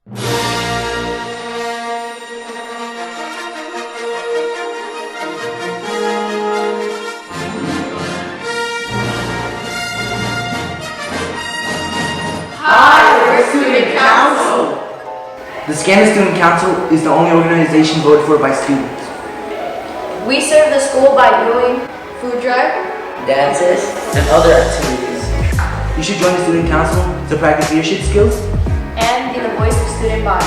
Student Council. The Scammon Student Council is the only organization voted for by students. We serve the school by doing food drive, Dances, and other activities. You should join the Student Council to practice leadership skills and be the voice of student body.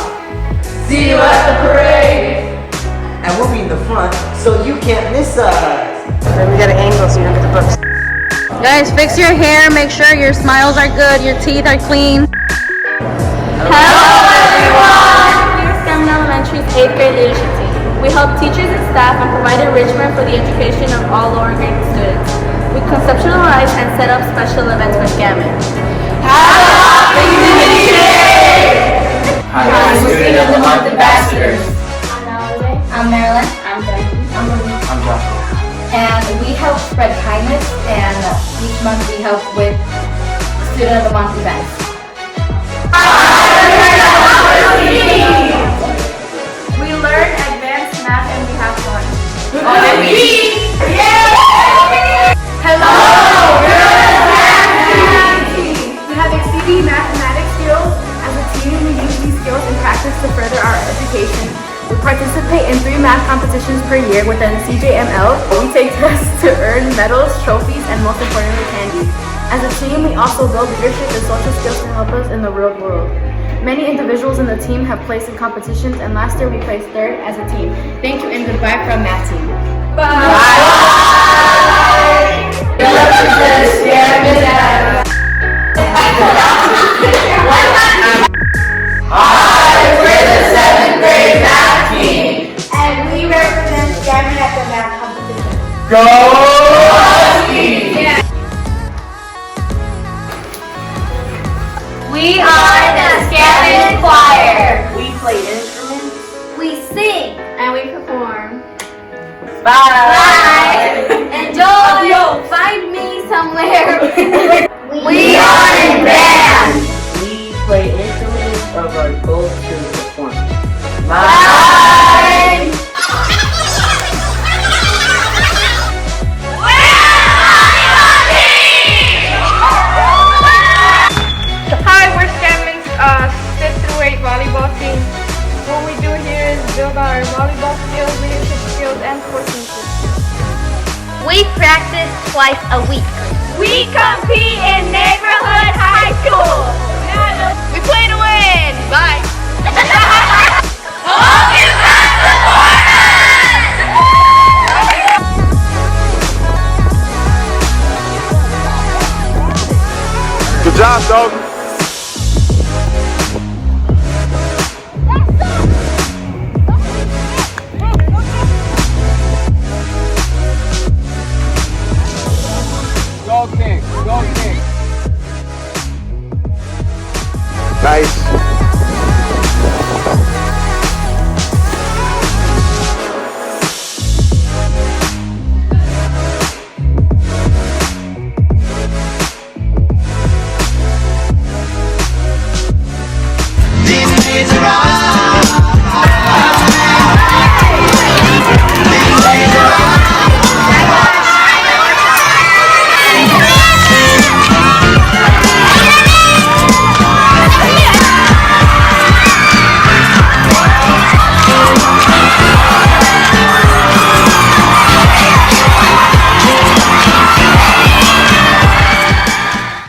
See you at the parade! And we'll be in the front, so you can't miss us. Then we got an angle so you don't get the books. Guys, fix your hair, make sure your smiles are good, your teeth are clean. Hello everyone! We are Scammon Elementary's 8th grade leadership team. We help teachers and staff and provide enrichment for the education of all lower grade students. We conceptualize and set up special events for Scammon. Happy Community Day! Hi, I'm Student of the Month Ambassadors. I'm Natalie. I'm Marilyn. I'm Becky. I'm Marie. I'm Josh. And we help spread kindness, and each month we help with Student of the Month events. We learn advanced math and we have fun. OMG! Hello! We have exceeding mathematics skills. As a team, we use these skills in practice to further our education. We participate in 3 math competitions per year within CJML. We take tests to earn medals, trophies, and most importantly, candy. As a team, we also build leadership and social skills to help us in the real world. Many individuals in the team have placed in competitions, and last year we placed 3rd as a team. Thank you and goodbye from Math Team. We're the 7th grade math team. And we represent Scammon at the math competition. Go Huskies! We are the Scammon Choir. We play instruments. We sing. And we perform. Bye! Enjoy! Find me somewhere. We are in band. We play instruments of our goal to perform. Bye! Hi, we're Scammon's 5th through 8th volleyball team. What we do here is build our volleyball skills, leadership skills, and sportsmanship. We practice twice a week. We compete in neighborhood high school. We play to